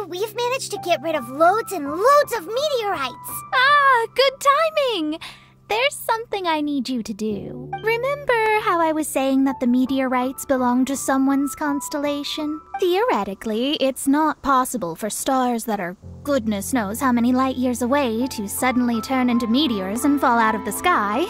we've managed to get rid of loads and loads of meteorites. Ah, good timing! There's something I need you to do. Remember how I was saying that the meteorites belong to someone's constellation? Theoretically, it's not possible for stars that are goodness knows how many light years away to suddenly turn into meteors and fall out of the sky.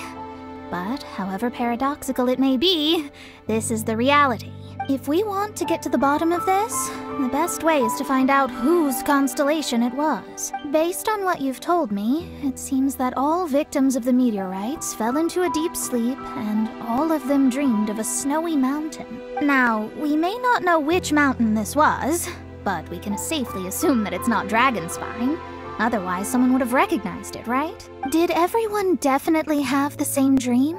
But, however paradoxical it may be, this is the reality. If we want to get to the bottom of this, the best way is to find out whose constellation it was. Based on what you've told me, it seems that all victims of the meteorites fell into a deep sleep, and all of them dreamed of a snowy mountain. Now, we may not know which mountain this was, but we can safely assume that it's not Dragonspine. Otherwise, someone would have recognized it, right? Did everyone definitely have the same dream?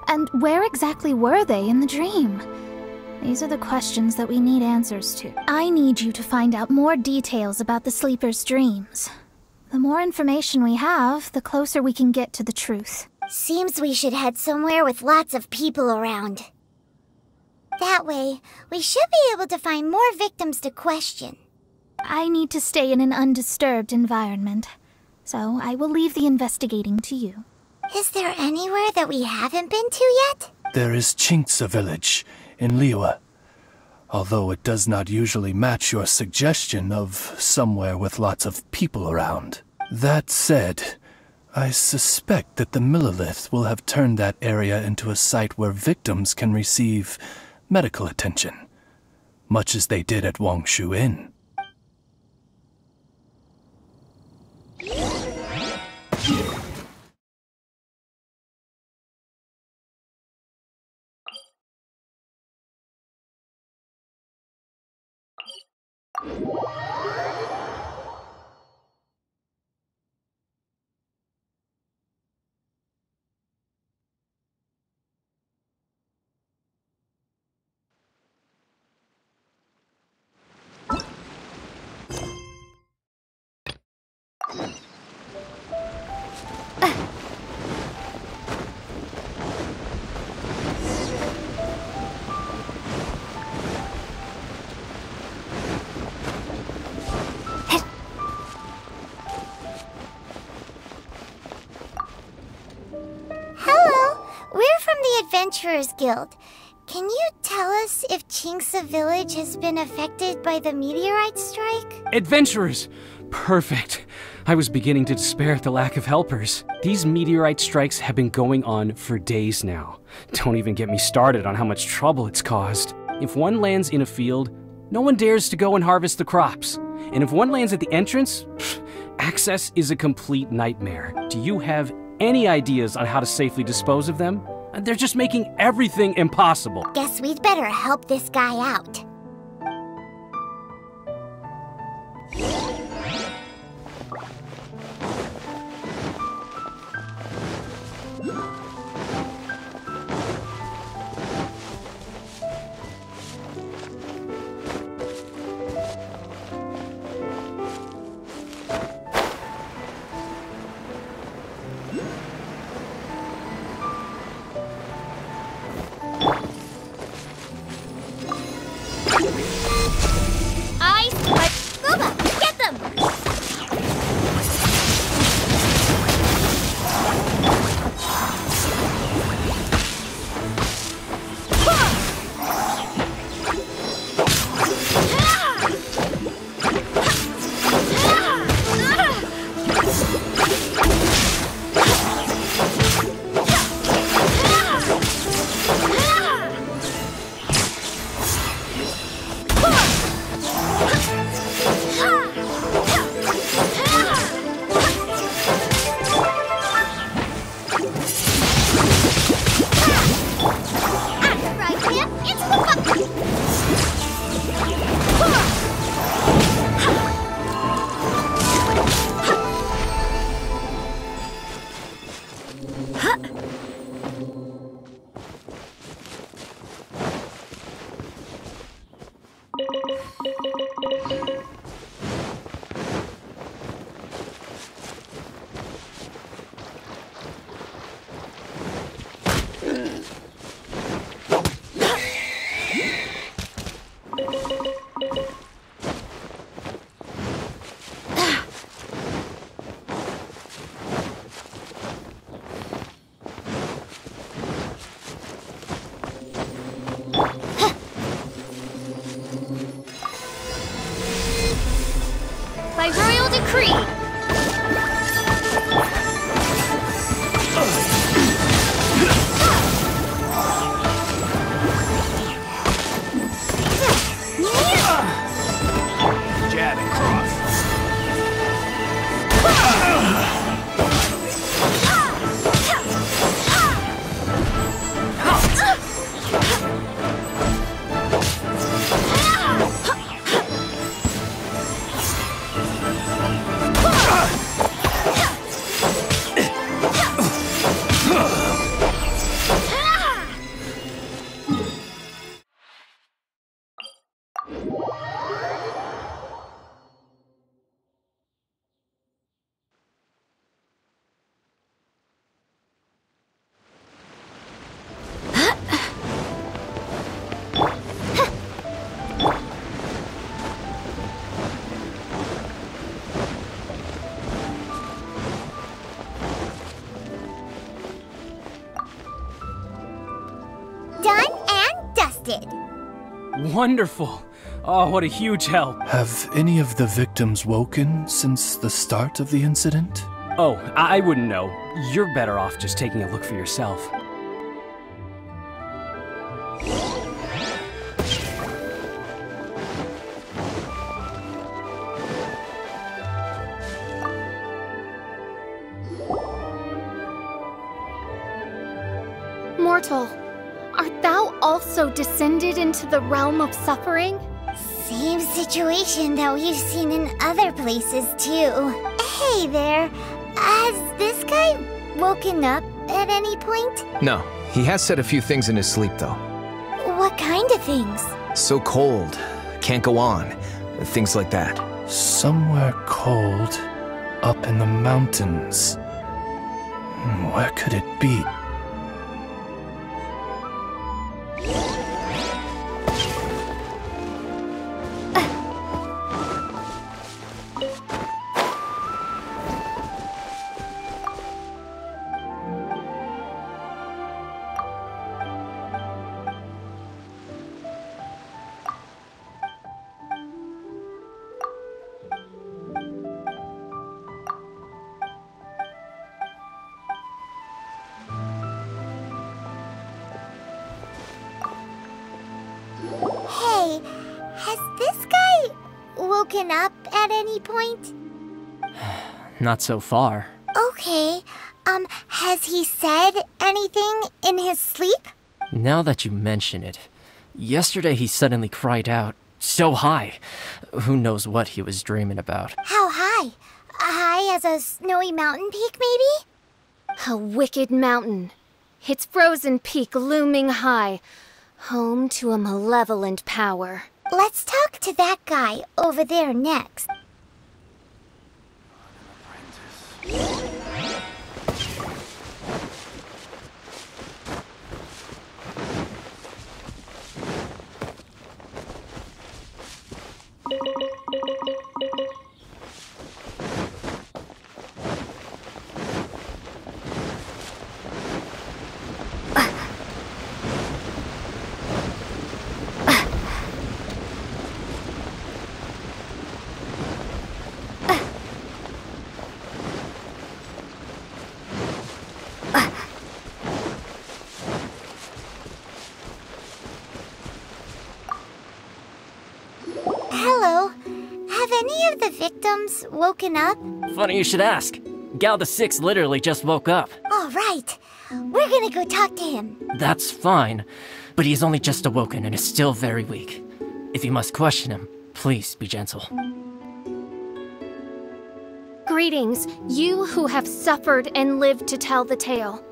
And where exactly were they in the dream? These are the questions that we need answers to. I need you to find out more details about the sleeper's dreams. The more information we have, the closer we can get to the truth. Seems we should head somewhere with lots of people around. That way, we should be able to find more victims to question. I need to stay in an undisturbed environment, so I will leave the investigating to you. Is there anywhere that we haven't been to yet? There is Chinksa village in Liyue, although it does not usually match your suggestion of somewhere with lots of people around. That said, I suspect that the Millilith will have turned that area into a site where victims can receive medical attention, much as they did at Wangshu Inn. Adventurers Guild. Can you tell us if Chinksa village has been affected by the meteorite strike? Adventurers! Perfect. I was beginning to despair at the lack of helpers. These meteorite strikes have been going on for days now. Don't even get me started on how much trouble it's caused. If one lands in a field, no one dares to go and harvest the crops. And if one lands at the entrance, access is a complete nightmare. Do you have any ideas on how to safely dispose of them? They're just making everything impossible. Guess we'd better help this guy out. Creed! Jab and cross. Done and dusted. Wonderful. Oh, what a huge help. Have any of the victims woken since the start of the incident? Oh, I wouldn't know. You're better off just taking a look for yourself. Mortal, art thou also descended into the realm of suffering? Same situation that we've seen in other places, too. Hey there, has this guy woken up at any point? No, he has said a few things in his sleep, though. What kind of things? So cold, can't go on, things like that. Somewhere cold, up in the mountains. Where could it be? Hey, has this guy woken up at any point? Not so far. Okay, has he said anything in his sleep? Now that you mention it, yesterday he suddenly cried out, so high. Who knows what he was dreaming about. How high? High as a snowy mountain peak, maybe? A wicked mountain, its frozen peak looming high, home to a malevolent power. Let's talk to that guy over there next. Hello. Have any of the victims woken up? Funny you should ask. Gal the Six literally just woke up. All right. We're gonna go talk to him. That's fine, but he's only just awoken and is still very weak. If you must question him, please be gentle. Greetings, you who have suffered and lived to tell the tale.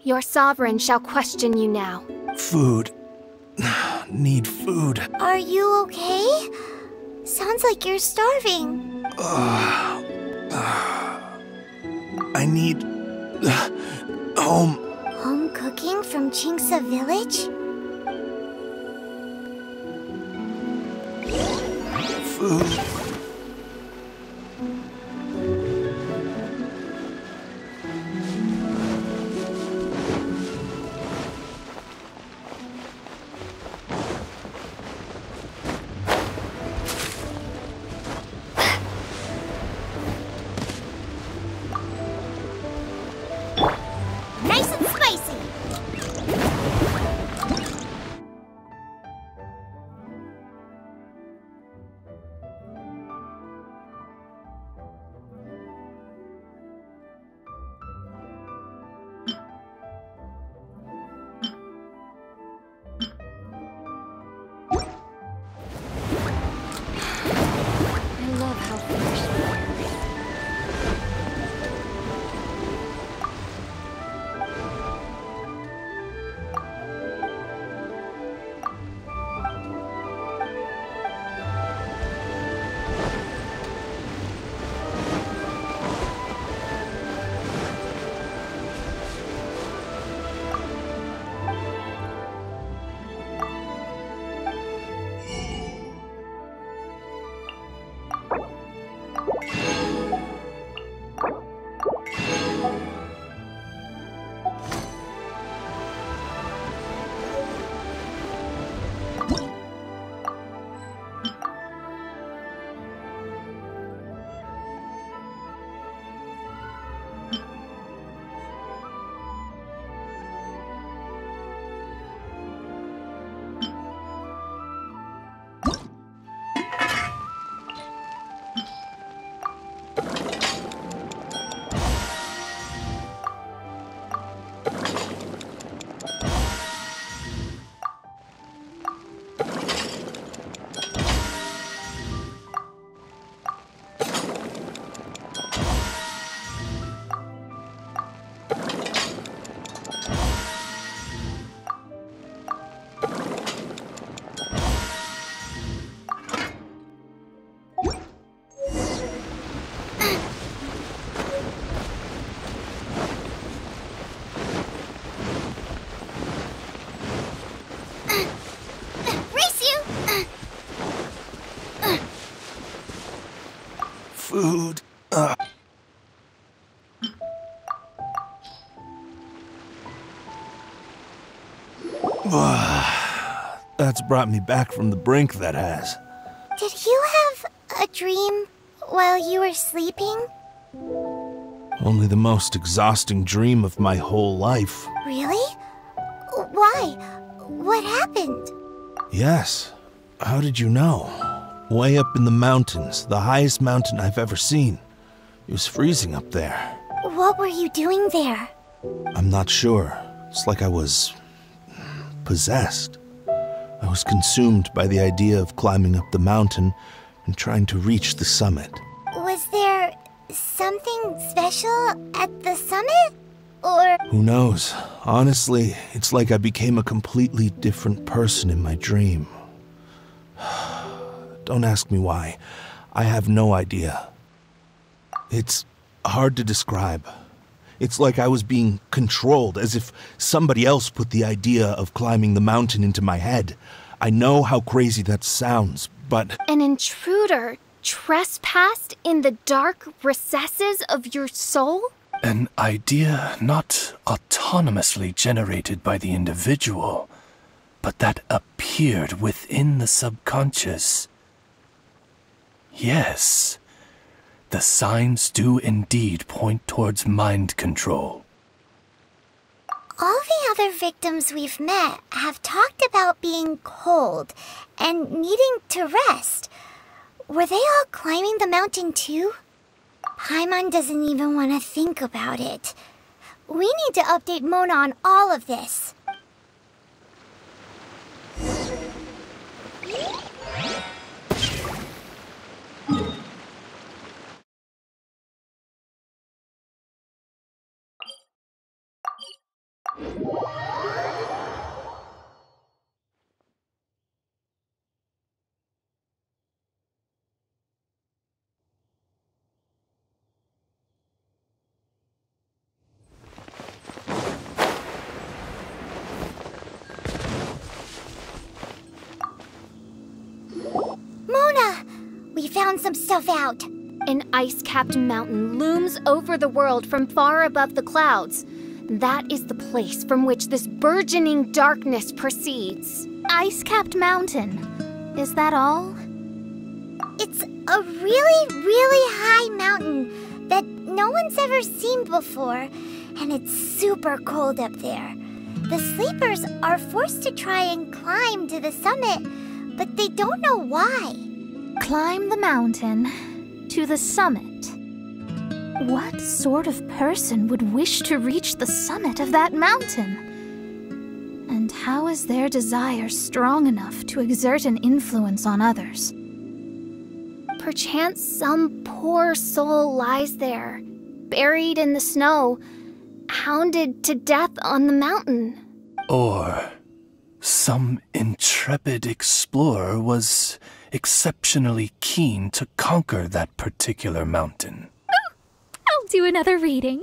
Your sovereign shall question you now. Food. Need food. Are you okay? Sounds like you're starving. I need home. Home cooking from Chinksa village? Food. That's brought me back from the brink, that has. Did you have a dream while you were sleeping? Only the most exhausting dream of my whole life. Really? Why? What happened? Yes. How did you know? Way up in the mountains, the highest mountain I've ever seen. It was freezing up there. What were you doing there? I'm not sure. It's like I was possessed. I was consumed by the idea of climbing up the mountain and trying to reach the summit. Was there something special at the summit? Or... Who knows? Honestly, it's like I became a completely different person in my dream. Don't ask me why. I have no idea. It's hard to describe. It's like I was being controlled, as if somebody else put the idea of climbing the mountain into my head. I know how crazy that sounds, but... An intruder trespassed in the dark recesses of your soul? An idea not autonomously generated by the individual, but that appeared within the subconscious. Yes, the signs do indeed point towards mind control. All the other victims we've met have talked about being cold and needing to rest. Were they all climbing the mountain too? Paimon doesn't even want to think about it. We need to update Mona on all of this. Mona! We found some stuff out. An ice-capped mountain looms over the world from far above the clouds. That is the place from which this burgeoning darkness proceeds. Ice-capped mountain. Is that all? It's a really, really high mountain that no one's ever seen before, and it's super cold up there. The sleepers are forced to try and climb to the summit, but they don't know why. Climb the mountain to the summit. What sort of person would wish to reach the summit of that mountain? And how is their desire strong enough to exert an influence on others? Perchance some poor soul lies there, buried in the snow, hounded to death on the mountain. Or some intrepid explorer was exceptionally keen to conquer that particular mountain. I'll do another reading.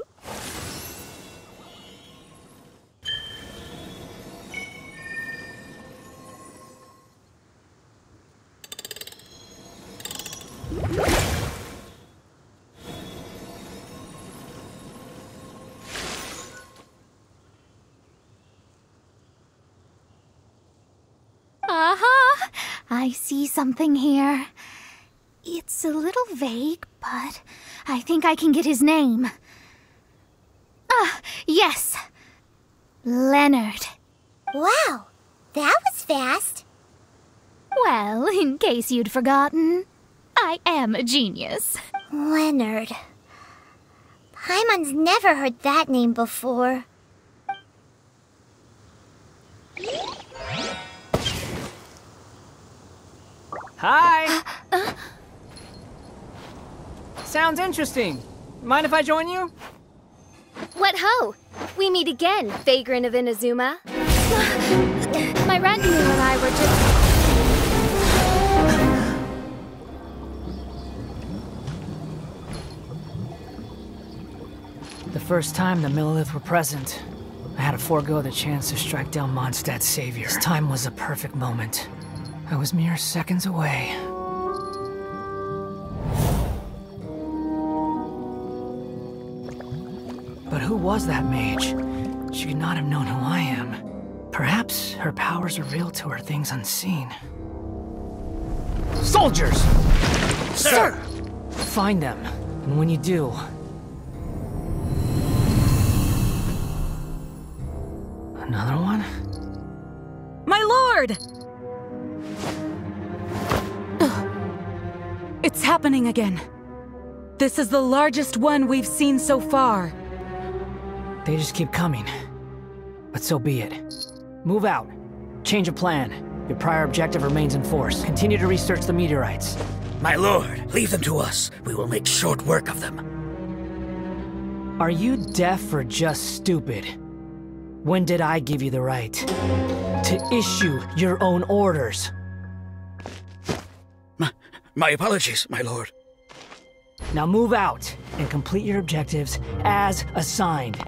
Aha! I see something here. It's a little vague, but I think I can get his name. Ah, yes! Leonard. Wow, that was fast. Well, in case you'd forgotten, I am a genius. Leonard. Paimon's never heard that name before. Hi! Sounds interesting. Mind if I join you? What ho! We meet again, Vagrant of Inazuma. My retinue and I were just... The first time the Millelith were present, I had to forego the chance to strike down Mondstadt's savior. This time was a perfect moment. I was mere seconds away. But who was that mage? She could not have known who I am. Perhaps her powers reveal to her things unseen. Soldiers! Sir! Find them, and when you do... Another one? My lord! It's happening again. This is the largest one we've seen so far. They just keep coming. But so be it. Move out. Change of plan. Your prior objective remains in force. Continue to research the meteorites. My lord, leave them to us. We will make short work of them. Are you deaf or just stupid? When did I give you the right to issue your own orders? My apologies, my lord. Now move out and complete your objectives as assigned.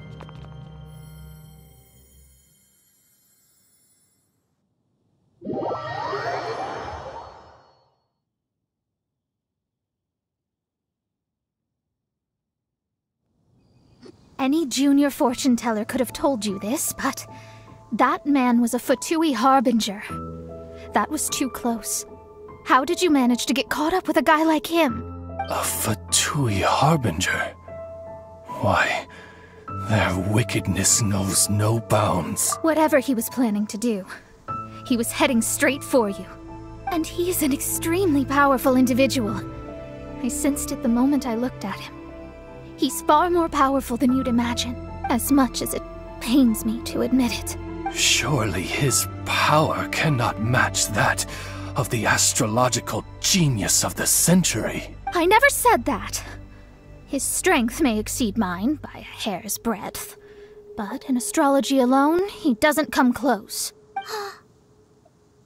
Any junior fortune teller could have told you this, but that man was a Fatui harbinger. That was too close. How did you manage to get caught up with a guy like him? A Fatui harbinger? Why, their wickedness knows no bounds. Whatever he was planning to do, he was heading straight for you. And he is an extremely powerful individual. I sensed it the moment I looked at him. He's far more powerful than you'd imagine, as much as it pains me to admit it. Surely his power cannot match that of the astrological genius of the century. I never said that. His strength may exceed mine by a hair's breadth, but in astrology alone, he doesn't come close.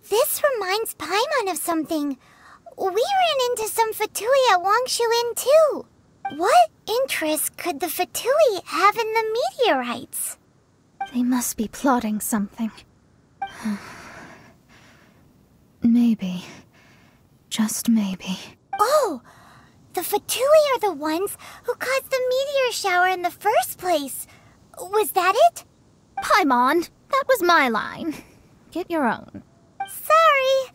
This reminds Paimon of something. We ran into some Fatui at Wangshu too. What interest could the Fatui have in the meteorites? They must be plotting something. Maybe. Just maybe. Oh! The Fatui are the ones who caused the meteor shower in the first place. Was that it? Paimon, that was my line. Get your own. Sorry.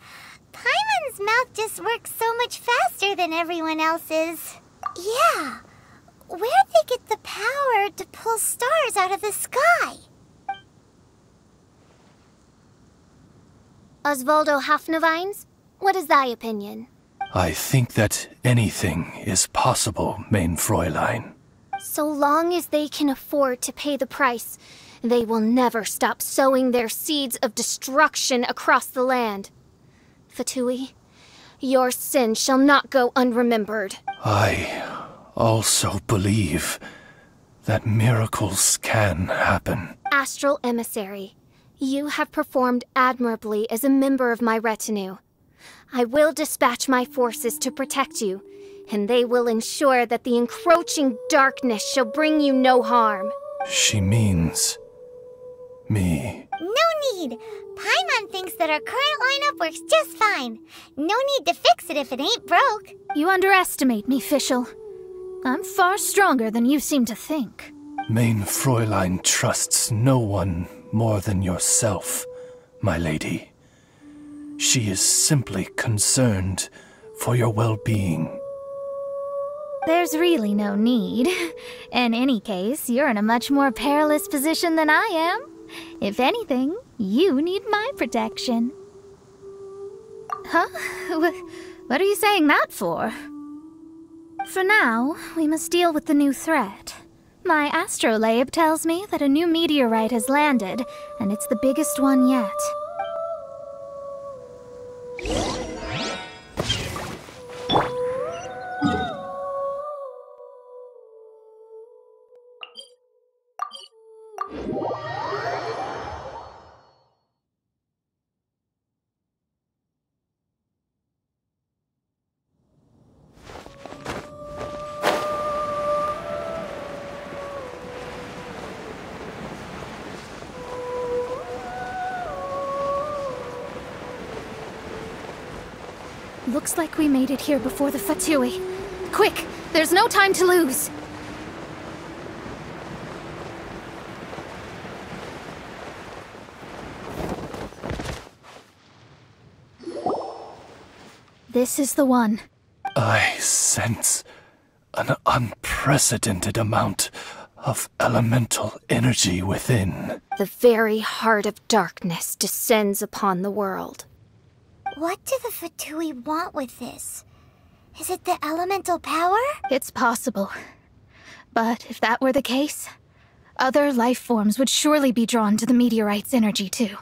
Paimon's mouth just works so much faster than everyone else's. Yeah. Where'd they get the power to pull stars out of the sky? Osvaldo Hafnavines, what is thy opinion? I think that anything is possible, main Fräulein. So long as they can afford to pay the price, they will never stop sowing their seeds of destruction across the land. Fatui, your sin shall not go unremembered. I also believe that miracles can happen. Astral Emissary, you have performed admirably as a member of my retinue. I will dispatch my forces to protect you, and they will ensure that the encroaching darkness shall bring you no harm. She means me. No need. Paimon thinks that our current lineup works just fine. No need to fix it if it ain't broke. You underestimate me, Fischl. I'm far stronger than you seem to think. Main Fräulein trusts no one more than yourself, my lady. She is simply concerned for your well-being. There's really no need. In any case, you're in a much more perilous position than I am. If anything, you need my protection. Huh? What are you saying that for? For now, we must deal with the new threat. My astrolabe tells me that a new meteorite has landed, and it's the biggest one yet. Looks like we made it here before the Fatui. Quick! There's no time to lose! This is the one. I sense an unprecedented amount of elemental energy within. The very heart of darkness descends upon the world. What do the Fatui want with this? Is it the elemental power? It's possible. But if that were the case, other life forms would surely be drawn to the meteorite's energy too.